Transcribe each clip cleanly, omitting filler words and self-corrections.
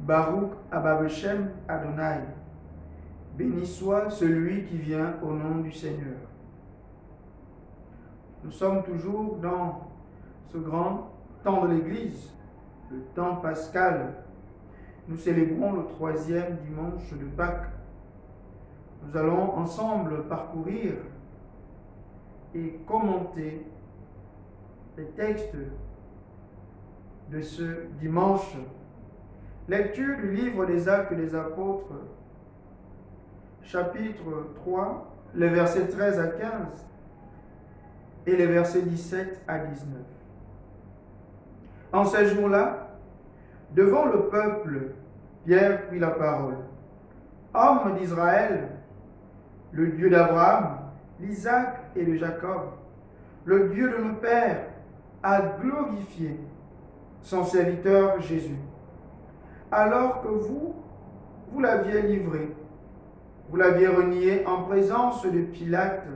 Baruch Abba Beshem Adonai. Béni soit celui qui vient au nom du Seigneur. Nous sommes toujours dans ce grand temps de l'Église, le temps pascal. Nous célébrons le 3e dimanche de Pâques. Nous allons ensemble parcourir et commenter les textes de ce dimanche. Lecture du livre des Actes des Apôtres, chapitre 3, les versets 13 à 15 et les versets 17 à 19. En ces jours-là, devant le peuple, Pierre prit la parole. Homme d'Israël, le Dieu d'Abraham, d'Isaac et de Jacob, le Dieu de nos pères, a glorifié son serviteur Jésus. Alors que vous l'aviez livré, vous l'aviez renié en présence de Pilate,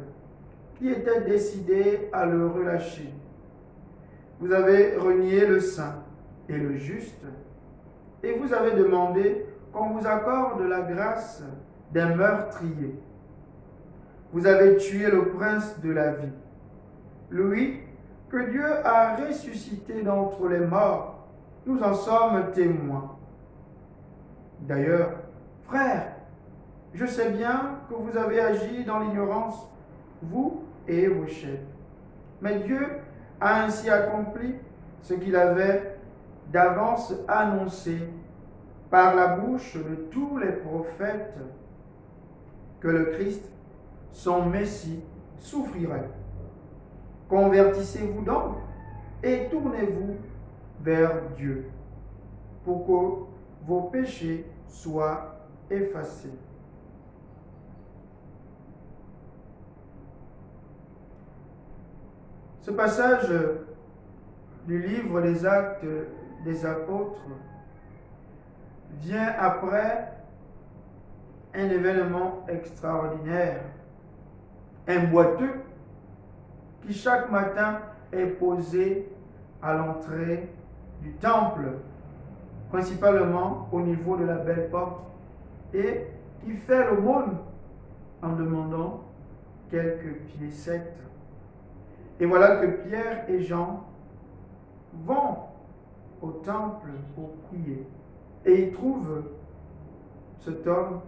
qui était décidé à le relâcher. Vous avez renié le saint et le juste, et vous avez demandé qu'on vous accorde la grâce d'un meurtrier. Vous avez tué le prince de la vie, lui que Dieu a ressuscité d'entre les morts. Nous en sommes témoins. D'ailleurs, frères, je sais bien que vous avez agi dans l'ignorance, vous et vos chefs. Mais Dieu a ainsi accompli ce qu'il avait d'avance annoncé par la bouche de tous les prophètes, que le Christ, son Messie, souffrirait. Convertissez-vous donc et tournez-vous vers Dieu, pour que vos péchés soient effacés. Ce passage du livre des Actes des Apôtres vient après un événement extraordinaire, un boiteux qui chaque matin est posé à l'entrée du temple, principalement au niveau de la belle porte, et qui fait l'aumône en demandant quelques piécettes. Et voilà que Pierre et Jean vont au temple pour prier. Et ils trouvent cet homme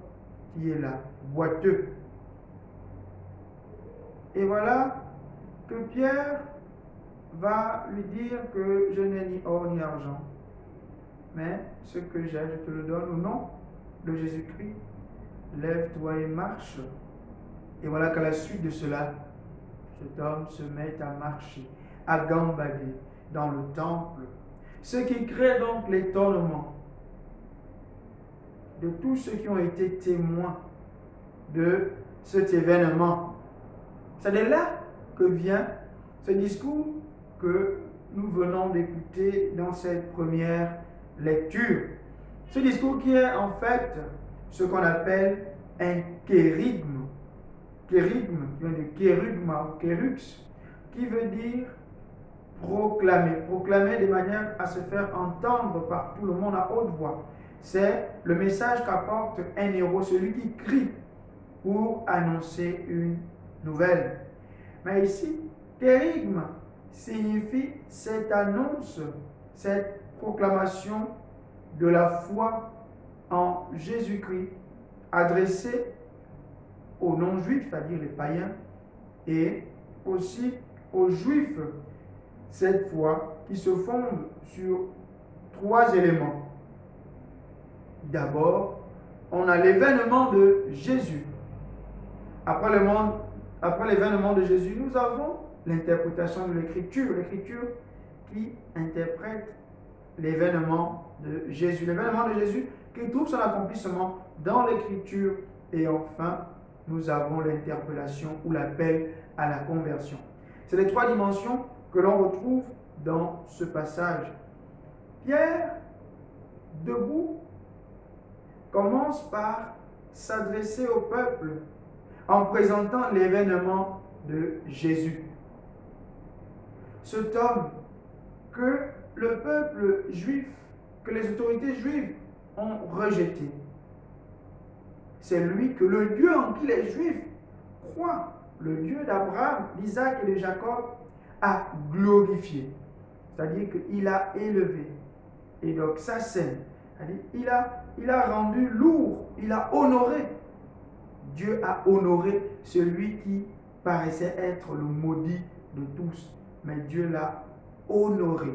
qui est là, boiteux. Et voilà que Pierre va lui dire que je n'ai ni or ni argent, mais ce que j'ai, je te le donne au nom de Jésus-Christ. Lève-toi et marche. Et voilà qu'à la suite de cela, cet homme se met à marcher, à gambader dans le temple. Ce qui crée donc l'étonnement de tous ceux qui ont été témoins de cet événement. C'est de là que vient ce discours que nous venons d'écouter dans cette première lecture. Ce discours qui est en fait ce qu'on appelle un kérigme. Kérigme vient de kérugma ou kérux, qui veut dire proclamer. Proclamer de manière à se faire entendre par tout le monde à haute voix. C'est le message qu'apporte un héros, celui qui crie pour annoncer une nouvelle. Mais ici, kérigme signifie cette annonce, cette proclamation de la foi en Jésus-Christ adressée aux non-juifs, c'est-à-dire les païens, et aussi aux juifs, cette foi qui se fonde sur 3 éléments. D'abord, on a l'événement de Jésus. Après l'événement de Jésus, nous avons l'interprétation de l'Écriture qui interprète l'événement de Jésus. L'événement de Jésus qui trouve son accomplissement dans l'Écriture. Et enfin, nous avons l'interpellation ou l'appel à la conversion. C'est les 3 dimensions que l'on retrouve dans ce passage. Pierre, debout, commence par s'adresser au peuple en présentant l'événement de Jésus. Cet homme que le peuple juif, que les autorités juives ont rejeté. C'est lui que le Dieu en qui les Juifs croient, le Dieu d'Abraham, d'Isaac et de Jacob, a glorifié. C'est-à-dire qu'il a élevé. Et donc sa scène, c'est-à-dire il a rendu lourd, il a honoré. Dieu a honoré celui qui paraissait être le maudit de tous. Mais Dieu l'a honoré,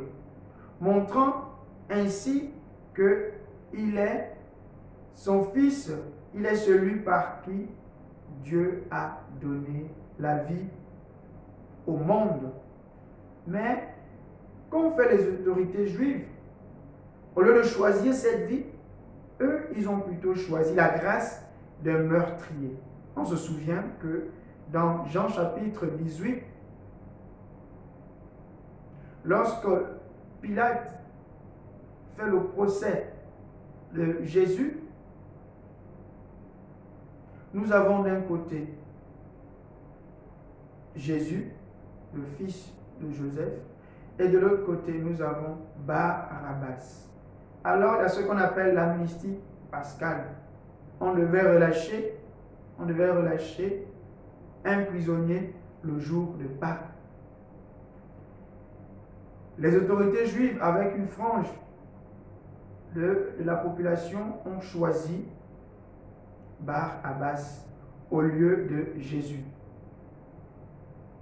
montrant ainsi que il est son Fils, il est celui par qui Dieu a donné la vie au monde. Mais qu'ont fait les autorités juives? Au lieu de choisir cette vie, eux, ils ont plutôt choisi la grâce d'un meurtrier. On se souvient que dans Jean chapitre 18, lorsque Pilate fait le procès de Jésus, nous avons d'un côté Jésus, le fils de Joseph, et de l'autre côté, nous avons Barabbas. Alors, il y a ce qu'on appelle l'amnistie pascale. On devait relâcher un prisonnier le jour de Pâques. Les autorités juives, avec une frange de la population, ont choisi Barabbas au lieu de Jésus.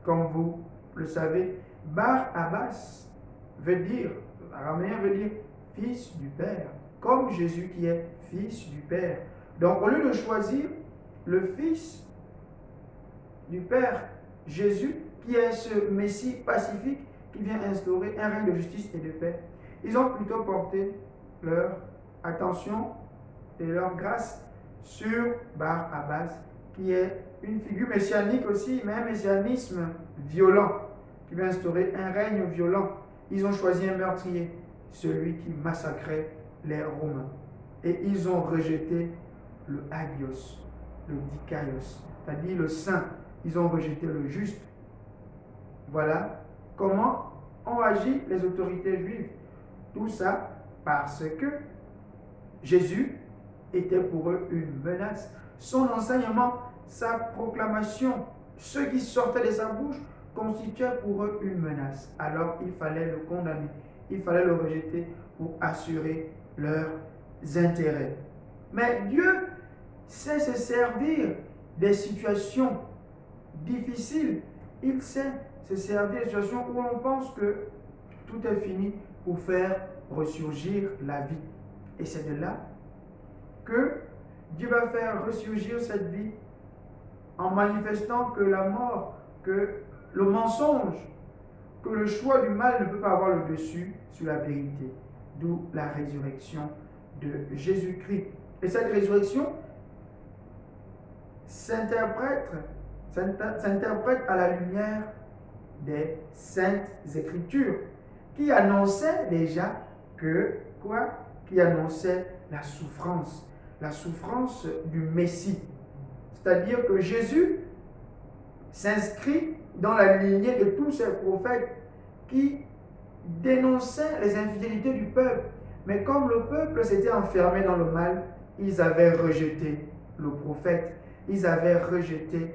Comme vous le savez, Barabbas veut dire, l'araméen veut dire fils du Père, comme Jésus qui est fils du Père. Donc au lieu de choisir le fils du Père, Jésus, qui est ce Messie pacifique qui vient instaurer un règne de justice et de paix, ils ont plutôt porté leur attention et leur grâce sur Barabbas, qui est une figure messianique aussi, mais un messianisme violent, qui va instaurer un règne violent. Ils ont choisi un meurtrier, celui qui massacrait les Romains. Et ils ont rejeté le hagios, le dikaios, c'est-à-dire le saint. Ils ont rejeté le juste. Voilà comment ont agi les autorités juives. Tout ça parce que Jésus était pour eux une menace. Son enseignement, sa proclamation, ce qui sortait de sa bouche constituait pour eux une menace. Alors il fallait le condamner, il fallait le rejeter pour assurer leurs intérêts. Mais Dieu sait se servir des situations difficiles. Il sait se servir des situations où on pense que tout est fini pour faire ressurgir la vie. Et c'est de là que Dieu va faire ressurgir cette vie en manifestant que la mort, que le mensonge, que le choix du mal ne peut pas avoir le dessus sur la vérité. D'où la résurrection de Jésus-Christ. Et cette résurrection s'interprète à la lumière des Saintes Écritures qui annonçaient déjà que quoi? Qui annonçaient la souffrance du Messie. C'est-à-dire que Jésus s'inscrit dans la lignée de tous ces prophètes qui dénonçaient les infidélités du peuple. Mais comme le peuple s'était enfermé dans le mal, ils avaient rejeté le prophète, ils avaient rejeté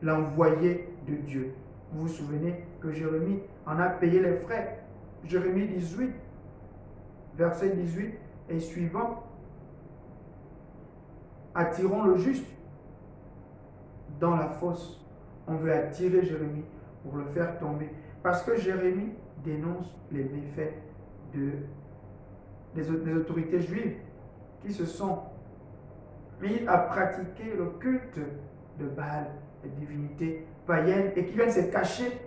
l'envoyé de Dieu. Vous vous souvenez que Jérémie en a payé les frais. Jérémie 18, verset 18 et suivant. Attirons le juste dans la fosse. On veut attirer Jérémie pour le faire tomber. Parce que Jérémie dénonce les méfaits des autorités juives qui se sont mis à pratiquer le culte de Baal, les divinités païennes, et qui viennent se cacher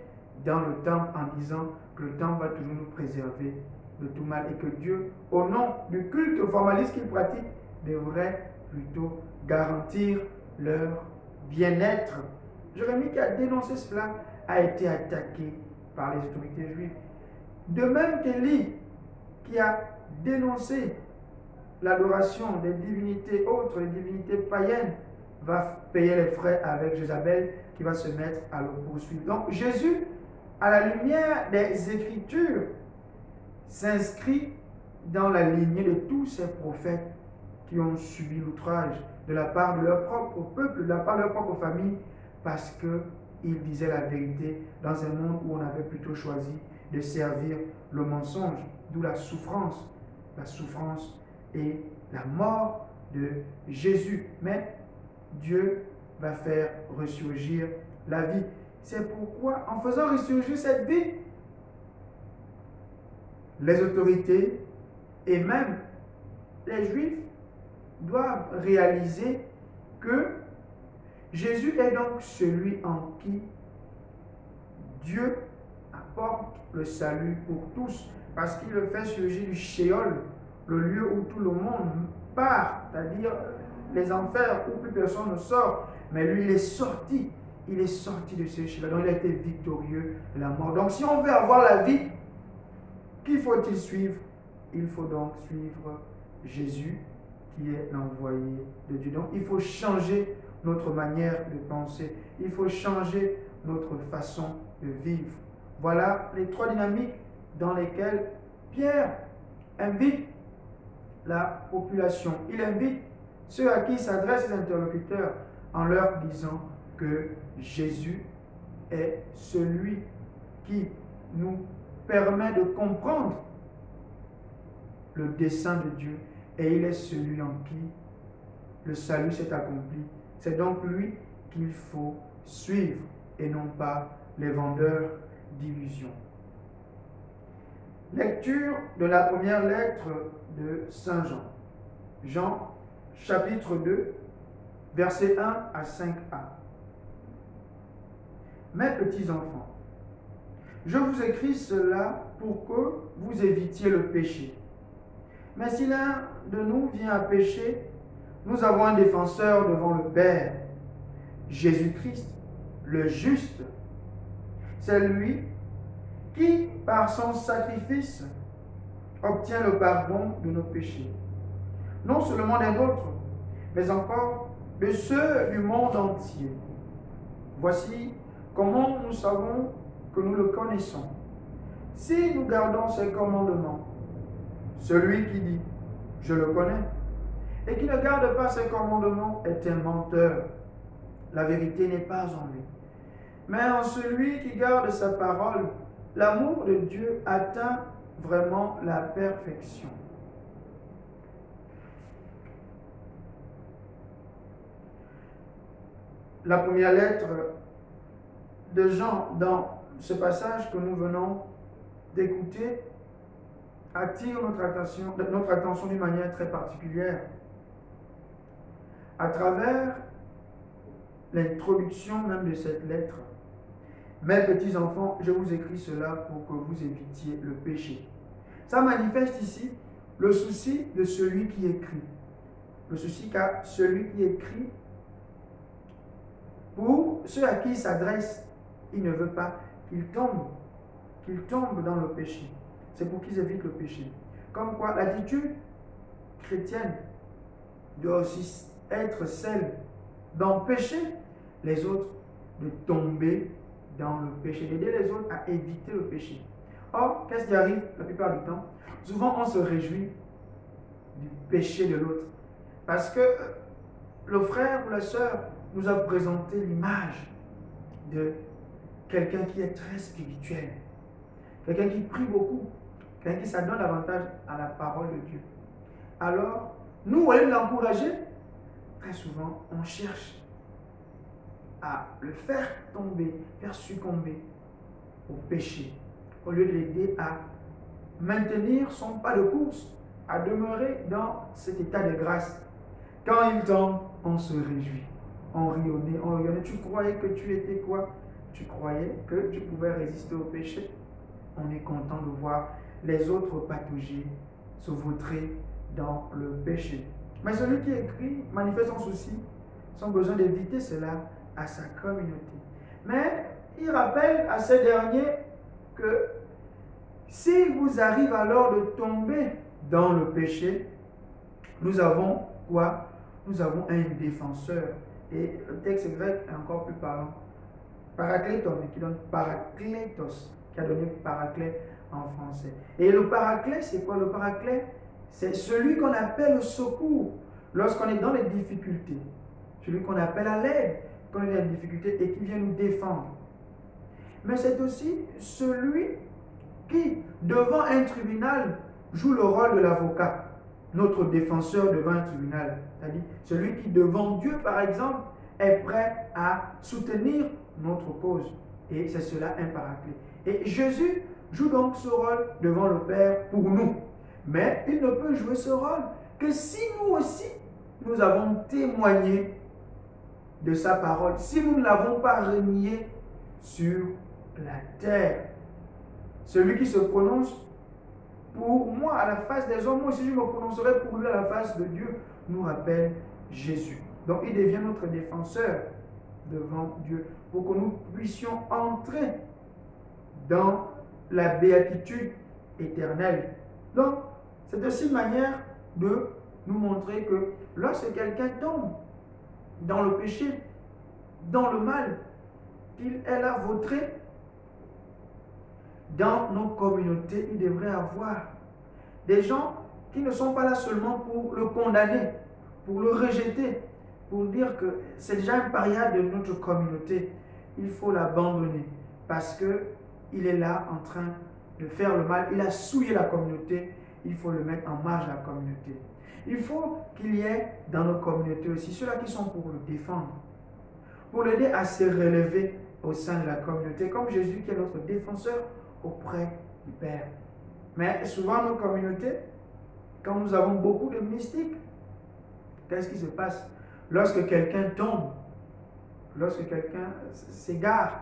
dans le temple en disant que le temple va toujours nous préserver de tout mal et que Dieu, au nom du culte formaliste qu'ils pratiquent, devrait plutôt garantir leur bien-être. Jérémie qui a dénoncé cela a été attaqué par les autorités juives. De même qu'Élie qui a dénoncé l'adoration des divinités autres, les divinités païennes, va payer les frais avec Jézabel qui va se mettre à le poursuivre. Donc Jésus, à la lumière des Écritures, s'inscrit dans la lignée de tous ces prophètes qui ont subi l'outrage de la part de leur propre peuple, de la part de leur propre famille, parce qu'ils disaient la vérité dans un monde où on avait plutôt choisi de servir le mensonge, d'où la souffrance et la mort de Jésus. Mais Dieu va faire ressurgir la vie. C'est pourquoi, en faisant ressurgir cette vie, les autorités et même les Juifs doivent réaliser que Jésus est donc celui en qui Dieu apporte le salut pour tous, parce qu'il le fait surgir du Sheol, le lieu où tout le monde part, c'est-à-dire les enfers où plus personne ne sort. Mais lui, il est sorti de ce Sheol, donc il a été victorieux de la mort. Donc si on veut avoir la vie, qui faut-il suivre? Il faut donc suivre Jésus, qui est l'envoyé de Dieu. Donc il faut changer notre manière de penser, il faut changer notre façon de vivre. Voilà les trois dynamiques dans lesquelles Pierre invite la population. Il invite ceux à qui s'adressent les interlocuteurs en leur disant que Jésus est celui qui nous permet de comprendre le dessein de Dieu, et il est celui en qui le salut s'est accompli. C'est donc lui qu'il faut suivre et non pas les vendeurs d'illusions. Lecture de la première lettre de Saint Jean. Jean, chapitre 2, versets 1 à 5a. Mes petits enfants, je vous écris cela pour que vous évitiez le péché. Mais si l'un de nous vient à pécher, nous avons un défenseur devant le Père, Jésus-Christ, le juste. C'est lui qui, par son sacrifice, obtient le pardon de nos péchés. Non seulement des nôtres, mais encore de ceux du monde entier. Voici comment nous savons que nous le connaissons. Si nous gardons ses commandements, celui qui dit « je le connais » et qui ne garde pas ses commandements est un menteur. La vérité n'est pas en lui. Mais en celui qui garde sa parole, l'amour de Dieu atteint vraiment la perfection. La première lettre de Jean, dans ce passage que nous venons d'écouter, attire notre attention d'une manière très particulière. À travers l'introduction même de cette lettre, mes petits enfants, je vous écris cela pour que vous évitiez le péché. Ça manifeste ici le souci de celui qui écrit. Le souci qu'a celui qui écrit pour ceux à qui il s'adresse. Il ne veut pas qu'ils tombent dans le péché. C'est pour qu'ils évitent le péché. Comme quoi, l'attitude chrétienne doit aussi être celle d'empêcher les autres de tomber dans le péché, d'aider les autres à éviter le péché. Or, qu'est-ce qui arrive la plupart du temps? Souvent, on se réjouit du péché de l'autre. Parce que le frère ou la sœur nous a présenté l'image de quelqu'un qui est très spirituel, quelqu'un qui prie beaucoup, quelqu'un qui s'adonne davantage à la parole de Dieu. Alors, nous, au lieu de l'encourager, très souvent, on cherche à le faire tomber, faire succomber au péché, au lieu de l'aider à maintenir son pas de course, à demeurer dans cet état de grâce. Quand il tombe, on se réjouit, on rit au nez, on regarde. Tu croyais que tu étais quoi? Tu croyais que tu pouvais résister au péché? On est content de voir les autres patauger, se vautrer dans le péché. Mais celui qui écrit manifeste son souci, son besoin d'éviter cela à sa communauté. Mais il rappelle à ces derniers que s'il vous arrive alors de tomber dans le péché, nous avons quoi? Nous avons un défenseur. Et le texte grec est encore plus parlant. Parakletos, qui donne parakletos, qui a donné paraclet en français. Et le paraclet, c'est quoi? Le paraclet, c'est celui qu'on appelle le secours. lorsqu'on est dans les difficultés, celui qu'on appelle à l'aide quand il y a des difficultés et qui vient nous défendre. Mais c'est aussi celui qui, devant un tribunal, joue le rôle de l'avocat, notre défenseur devant un tribunal. C'est-à-dire celui qui, devant Dieu, par exemple, est prêt à soutenir notre cause. Et c'est cela un paraclet. Et Jésus joue donc ce rôle devant le Père pour nous. Mais il ne peut jouer ce rôle que si nous aussi, nous avons témoigné de sa parole, si nous ne l'avons pas renié sur la terre. Celui qui se prononce pour moi à la face des hommes, moi aussi je me prononcerai pour lui à la face de Dieu, nous rappelle Jésus. Donc il devient notre défenseur devant Dieu pour que nous puissions entrer dans la béatitude éternelle. Donc c'est aussi une manière de nous montrer que lorsque quelqu'un tombe dans le péché, dans le mal, qu'il est là vautré, dans nos communautés, il devrait y avoir des gens qui ne sont pas là seulement pour le condamner, pour le rejeter, pour dire que c'est déjà un paria de notre communauté. Il faut l'abandonner parce qu'il est là en train de faire le mal. Il a souillé la communauté. Il faut le mettre en marge de la communauté. Il faut qu'il y ait dans nos communautés aussi ceux-là qui sont pour le défendre, pour l'aider à se relever au sein de la communauté, comme Jésus qui est notre défenseur auprès du Père. Mais souvent, nos communautés, quand nous avons beaucoup de mystiques, qu'est-ce qui se passe? Lorsque quelqu'un tombe, lorsque quelqu'un s'égare,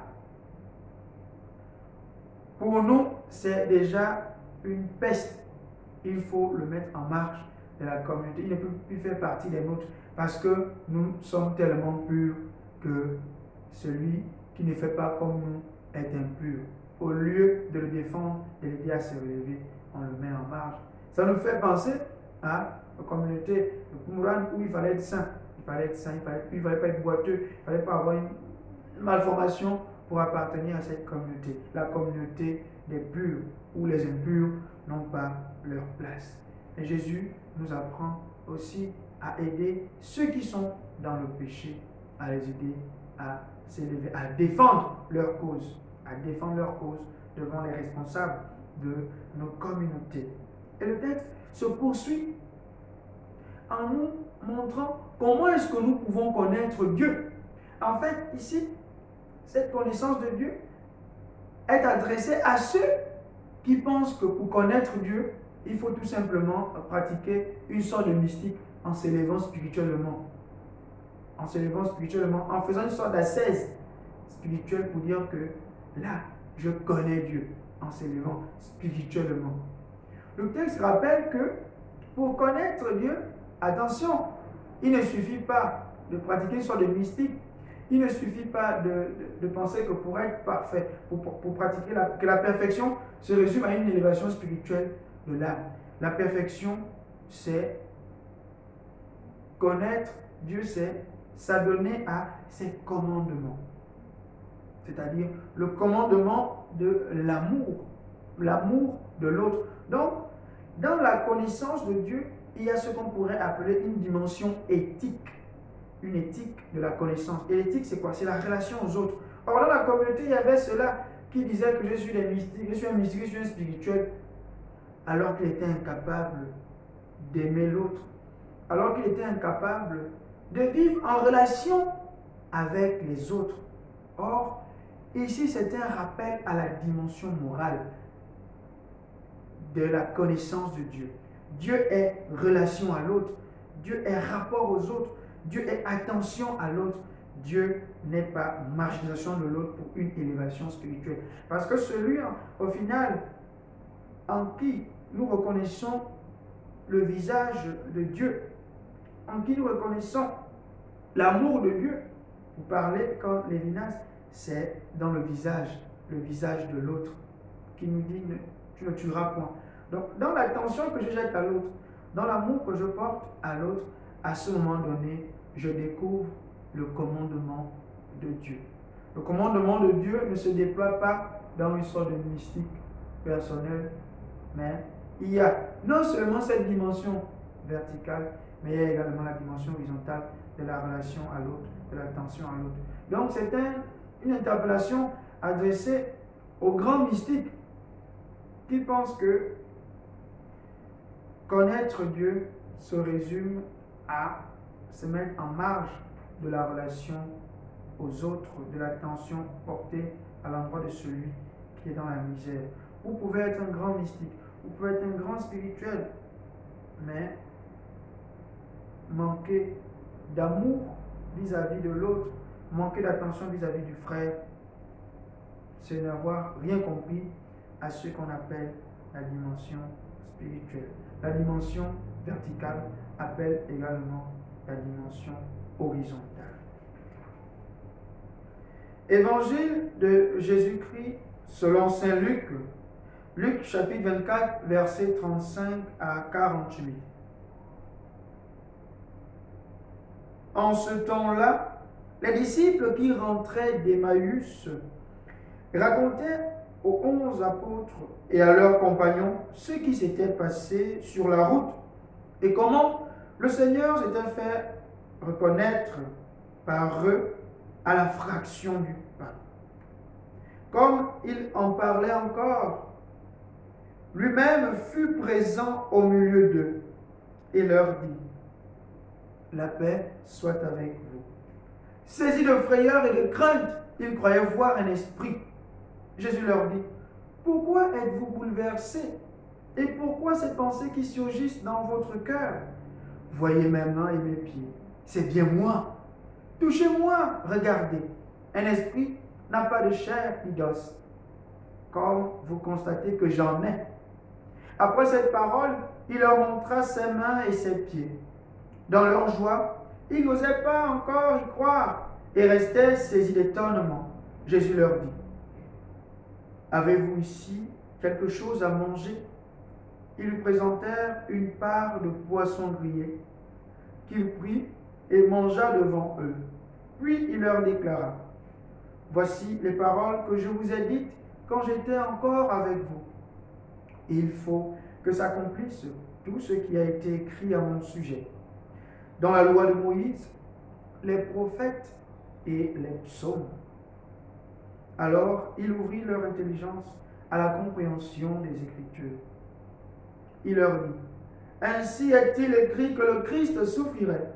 pour nous, c'est déjà une peste. Il faut le mettre en marche de la communauté. Il ne peut plus faire partie des nôtres parce que nous sommes tellement purs que celui qui ne fait pas comme nous est impur. Au lieu de le défendre, de l'aider à se relever, on le met en marge. Ça nous fait penser à la communauté de Qumran où il fallait être saint. Il fallait être saint, il ne fallait pas être boiteux, il ne fallait pas avoir une malformation pour appartenir à cette communauté. La communauté des purs, où les impurs n'ont pas leur place. Et Jésus nous apprend aussi à aider ceux qui sont dans le péché, à les aider à s'élever, à défendre leur cause, devant les responsables de nos communautés. Et le texte se poursuit en nous montrant comment est-ce que nous pouvons connaître Dieu. En fait, ici, cette connaissance de Dieu est adressée à ceux qui pensent que pour connaître Dieu, il faut tout simplement pratiquer une sorte de mystique en s'élevant spirituellement. En s'élevant spirituellement, en faisant une sorte d'ascèse spirituelle pour dire que là, je connais Dieu, en s'élevant spirituellement. Le texte rappelle que pour connaître Dieu, attention, il ne suffit pas de pratiquer une sorte de mystique. Il ne suffit pas de penser que pour être parfait, pour pratiquer que la perfection se résume à une élévation spirituelle de l'âme. La perfection, c'est connaître Dieu, c'est s'adonner à ses commandements. C'est-à-dire le commandement de l'amour de l'autre. Donc, dans la connaissance de Dieu, il y a ce qu'on pourrait appeler une dimension éthique. Une éthique de la connaissance. Et l'éthique, c'est quoi? C'est la relation aux autres. Or, dans la communauté, il y avait ceux-là qui disaient que je suis un mystique, je suis un spirituel, alors qu'il était incapable d'aimer l'autre, alors qu'il était incapable de vivre en relation avec les autres. Or, ici, c'est un rappel à la dimension morale de la connaissance de Dieu. Dieu est relation à l'autre. Dieu est rapport aux autres. Dieu est attention à l'autre. Dieu n'est pas marginalisation de l'autre pour une élévation spirituelle. Parce que celui, au final, en qui nous reconnaissons le visage de Dieu, en qui nous reconnaissons l'amour de Dieu, vous parlez quand Lévinas, c'est dans le visage de l'autre, qui nous dit tu ne tueras point. Donc, dans l'attention que je jette à l'autre, dans l'amour que je porte à l'autre, à ce moment donné, je découvre le commandement de Dieu. Le commandement de Dieu ne se déploie pas dans une sorte de mystique personnelle, mais il y a non seulement cette dimension verticale, mais il y a également la dimension horizontale de la relation à l'autre, de l'attention à l'autre. Donc c'est une interpellation adressée aux grands mystiques qui pensent que connaître Dieu se résume à se mettre en marge de la relation aux autres, de l'attention portée à l'endroit de celui qui est dans la misère. Vous pouvez être un grand mystique, vous pouvez être un grand spirituel, mais manquer d'amour vis-à-vis de l'autre, manquer d'attention vis-à-vis du frère, c'est n'avoir rien compris à ce qu'on appelle la dimension spirituelle. La dimension verticale appelle également la dimension horizontale. Évangile de Jésus-Christ selon Saint Luc, Luc chapitre 24, versets 35 à 48. En ce temps-là, les disciples qui rentraient d'Emmaüs racontaient aux 11 apôtres et à leurs compagnons ce qui s'était passé sur la route et comment le Seigneur s'était fait reconnaître par eux à la fraction du pain. Comme il en parlait encore, lui-même fut présent au milieu d'eux et leur dit: la paix soit avec vous. Saisis de frayeur et de crainte, ils croyaient voir un esprit. Jésus leur dit: pourquoi êtes-vous bouleversés? Et pourquoi ces pensées qui surgissent dans votre cœur? Voyez mes mains et mes pieds, c'est bien moi. Touchez-moi, regardez. Un esprit n'a pas de chair ni d'os, comme vous constatez que j'en ai. Après cette parole, il leur montra ses mains et ses pieds. Dans leur joie, ils n'osaient pas encore y croire et restaient saisis d'étonnement. Jésus leur dit: avez-vous ici quelque chose à manger? Ils lui présentèrent une part de poisson grillé qu'il prit et mangea devant eux. Puis il leur déclara: voici les paroles que je vous ai dites quand j'étais encore avec vous. Et il faut que s'accomplisse tout ce qui a été écrit à mon sujet dans la loi de Moïse, les prophètes et les psaumes. Alors il ouvrit leur intelligence à la compréhension des Écritures. Il leur dit: ainsi est-il écrit que le Christ souffrirait,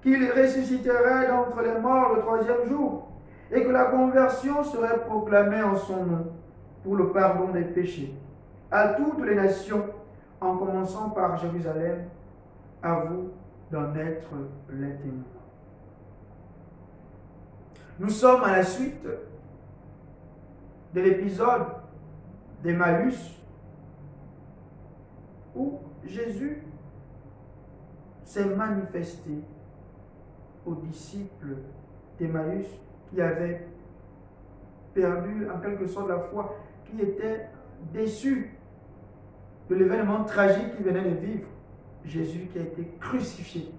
qu'il ressusciterait d'entre les morts le troisième jour, et que la conversion serait proclamée en son nom pour le pardon des péchés à toutes les nations, en commençant par Jérusalem. À vous d'en être les témoins. Nous sommes à la suite de l'épisode d'Emmaüs où Jésus s'est manifesté aux disciples d'Emmaüs qui avaient perdu en quelque sorte la foi, qui étaient déçus de l'événement tragique qu'ils venaient de vivre. Jésus qui a été crucifié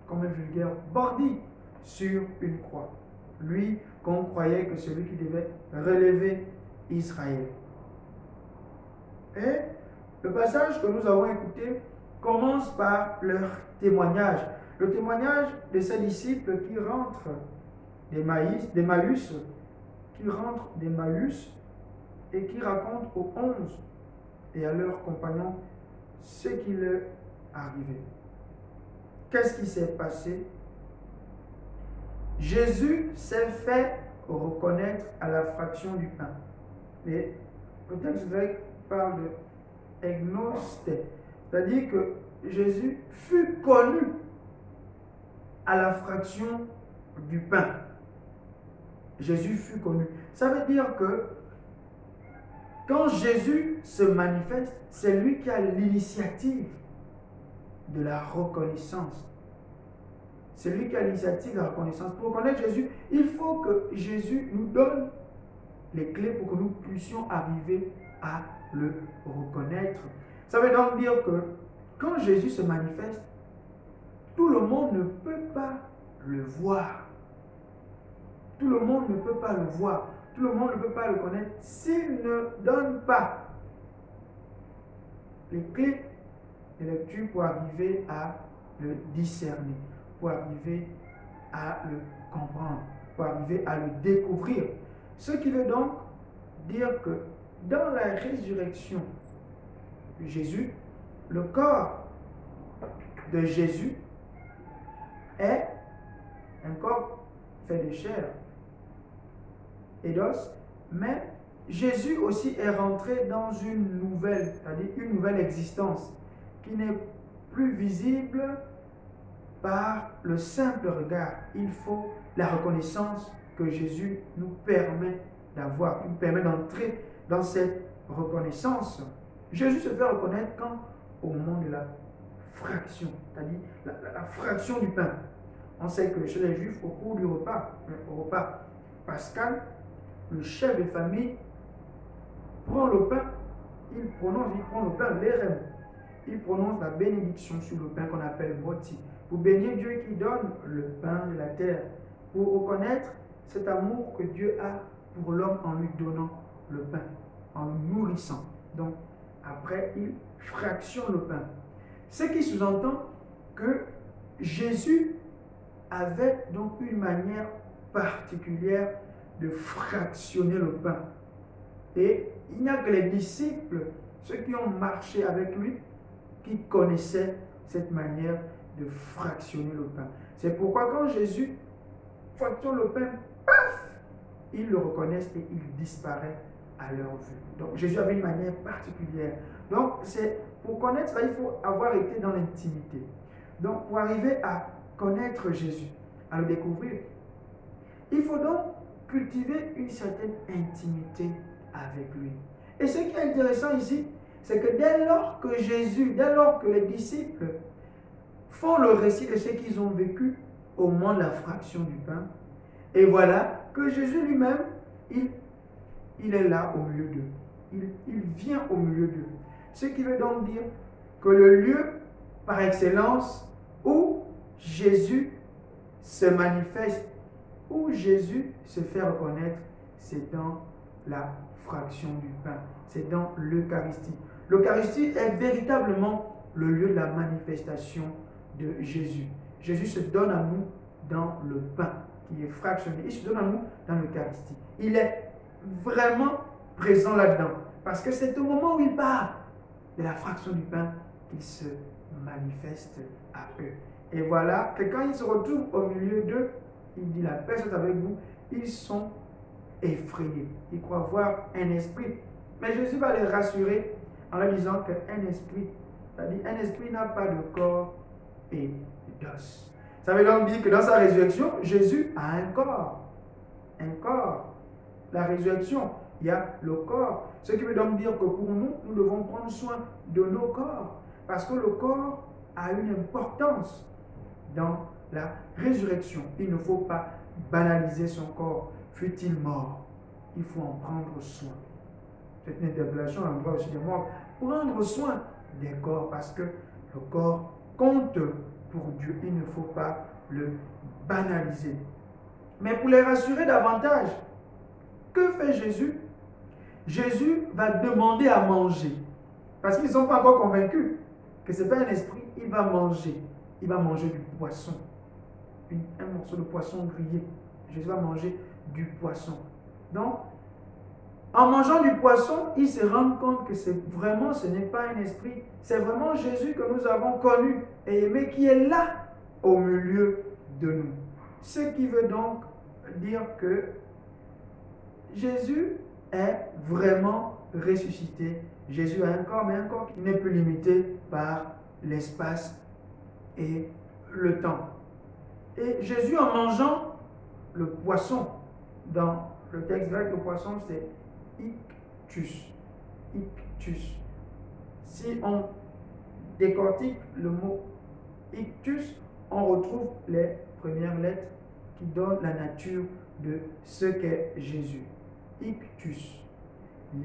comme un vulgaire bandit sur une croix. Lui qu'on croyait que celui qui devait relever Israël. Et le passage que nous avons écouté commence par leur témoignage. Le témoignage de ces disciples qui rentrent d'Emmaüs, et qui racontent aux 11 et à leurs compagnons ce qui leur arrivé. Qu'est-ce qui s'est passé? Jésus s'est fait reconnaître à la fraction du pain. Et le texte grec parle de egnoste, c'est-à-dire que Jésus fut connu à la fraction du pain. Jésus fut connu. Ça veut dire que quand Jésus se manifeste, c'est lui qui a l'initiative de la reconnaissance. C'est lui qui a l'initiative de la reconnaissance. Pour reconnaître Jésus, il faut que Jésus nous donne les clés pour que nous puissions arriver à le reconnaître. Ça veut donc dire que quand Jésus se manifeste, tout le monde ne peut pas le voir. Tout le monde ne peut pas le voir. Tout le monde ne peut pas le connaître s'il ne donne pas les clés de lecture pour arriver à le discerner, pour arriver à le comprendre, pour arriver à le découvrir. Ce qui veut donc dire que dans la résurrection de Jésus, le corps de Jésus est un corps fait de chair et d'os, mais Jésus aussi est rentré dans une nouvelle, c'est-à-dire une nouvelle existence qui n'est plus visible par le simple regard. Il faut la reconnaissance que Jésus nous permet d'avoir, nous permet d'entrer dans cette reconnaissance. Jésus se fait reconnaître quand au moment de la fraction, c'est-à-dire la fraction du pain. On sait que chez les Juifs, au cours du repas, au repas pascal, le chef de famille prend le pain, il prend le pain, l'érem, il prononce la bénédiction sur le pain qu'on appelle moti, pour bénir Dieu qui donne le pain de la terre, pour reconnaître cet amour que Dieu a pour l'homme en lui donnant le pain, en le nourrissant. Donc, après, il fractionne le pain. Ce qui sous-entend que Jésus avait donc une manière particulière de fractionner le pain. Et il n'y a que les disciples, ceux qui ont marché avec lui, qui connaissaient cette manière de fractionner le pain. C'est pourquoi quand Jésus fractionne le pain, paf, ils le reconnaissent et il disparaît à leur vue. Donc Jésus avait une manière particulière. Donc c'est pour connaître ça, il faut avoir été dans l'intimité. Donc pour arriver à connaître Jésus, à le découvrir, il faut donc cultiver une certaine intimité avec lui. Et ce qui est intéressant ici, c'est que dès lors que les disciples font le récit de ce qu'ils ont vécu au moment de la fraction du pain, et voilà que Jésus lui-même, il est là au milieu d'eux. Il vient au milieu d'eux. Ce qui veut donc dire que le lieu par excellence où Jésus se manifeste, où Jésus se fait reconnaître, c'est dans la fraction du pain, c'est dans l'Eucharistie. L'Eucharistie est véritablement le lieu de la manifestation de Jésus. Jésus se donne à nous dans le pain qui est fractionné. Il se donne à nous dans l'Eucharistie. Il est vraiment présent là-dedans. Parce que c'est au moment où il parle de la fraction du pain qu'il se manifeste à eux. Et voilà que quand il se retrouve au milieu d'eux, il dit la paix soit avec vous. Ils sont effrayés. Ils croient voir un esprit. Mais Jésus va les rassurer en leur disant qu'un esprit, c'est-à-dire un esprit n'a pas de corps et d'os. Ça veut donc dire que dans sa résurrection, Jésus a un corps. Un corps. La résurrection, il y a le corps. Ce qui veut donc dire que pour nous, nous devons prendre soin de nos corps. Parce que le corps a une importance dans la résurrection. Il ne faut pas banaliser son corps. Fut-il mort? Il faut en prendre soin. C'est une interpellation à l'endroit aussi des morts. Prendre soin des corps parce que le corps compte pour Dieu. Il ne faut pas le banaliser. Mais pour les rassurer davantage, que fait Jésus? Jésus va demander à manger. Parce qu'ils ne sont pas encore convaincus que ce n'est pas un esprit. Il va manger. Il va manger du poisson. Un morceau de poisson grillé. Jésus va manger du poisson. Donc, en mangeant du poisson, il se rend compte que ce n'est pas un esprit. C'est vraiment Jésus que nous avons connu et aimé qui est là au milieu de nous. Ce qui veut donc dire que Jésus est vraiment ressuscité. Jésus a un corps, mais un corps qui n'est plus limité par l'espace et le temps. Et Jésus, en mangeant le poisson, dans le texte grec, le poisson c'est ictus. Ictus. Si on décortique le mot ictus, on retrouve les premières lettres qui donnent la nature de ce qu'est Jésus. Ictus.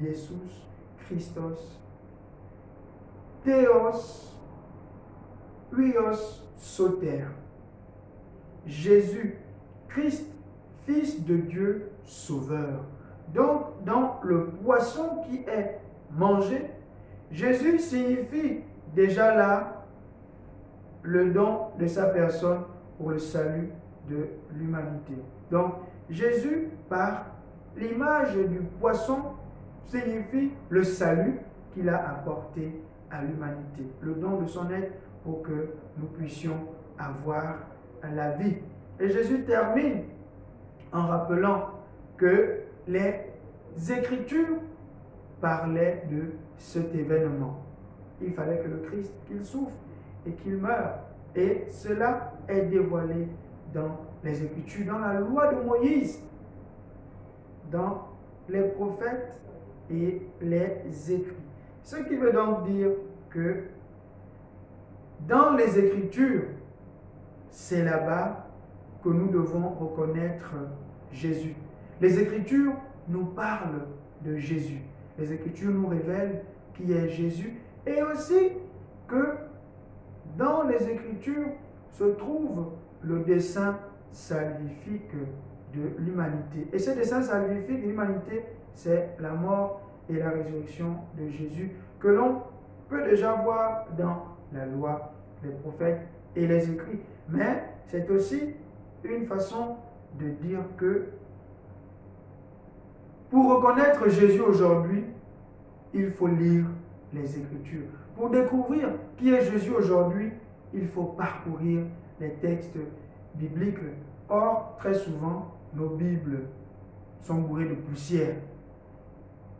Jesus Christos. Theos. Huios Soter. Jésus, Christ, Fils de Dieu, Sauveur. Donc, dans le poisson qui est mangé, Jésus signifie déjà là le don de sa personne pour le salut de l'humanité. Donc, Jésus, par l'image du poisson, signifie le salut qu'il a apporté à l'humanité, le don de son être pour que nous puissions avoir la vie. Et Jésus termine en rappelant que les Écritures parlaient de cet événement. Il fallait que le Christ, qu'il souffre et qu'il meure. Et cela est dévoilé dans les Écritures, dans la loi de Moïse, dans les prophètes et les écrits. Ce qui veut donc dire que dans les Écritures, c'est là-bas que nous devons reconnaître Jésus. Les Écritures nous parlent de Jésus. Les Écritures nous révèlent qui est Jésus et aussi que dans les Écritures se trouve le dessein salvifique de l'humanité. Et ce dessein salvifique de l'humanité, c'est la mort et la résurrection de Jésus que l'on peut déjà voir dans la loi, les prophètes et les écrits. Mais c'est aussi une façon de dire que pour reconnaître Jésus aujourd'hui, il faut lire les Écritures. Pour découvrir qui est Jésus aujourd'hui, il faut parcourir les textes bibliques. Or, très souvent, nos Bibles sont bourrées de poussière.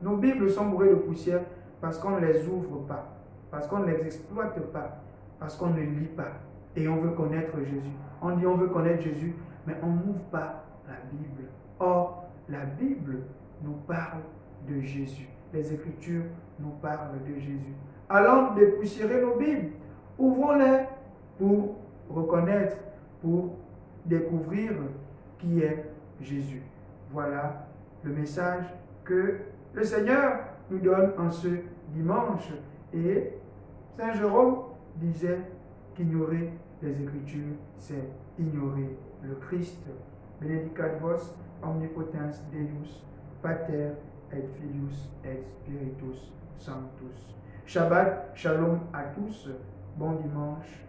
Nos Bibles sont bourrées de poussière parce qu'on ne les ouvre pas, parce qu'on ne les exploite pas, parce qu'on ne lit pas. Et on veut connaître Jésus. On dit on veut connaître Jésus, mais on n'ouvre pas la Bible. Or, la Bible nous parle de Jésus. Les Écritures nous parlent de Jésus. Allons dépoussiérer nos Bibles. Ouvrons-les pour reconnaître, pour découvrir qui est Jésus. Voilà le message que le Seigneur nous donne en ce dimanche. Et Saint Jérôme disait qu'ignorer les Écritures, c'est ignorer le Christ. Benedicat vos omnipotens Deus, Pater et Filius et Spiritus Sanctus. Shabbat, shalom à tous, bon dimanche.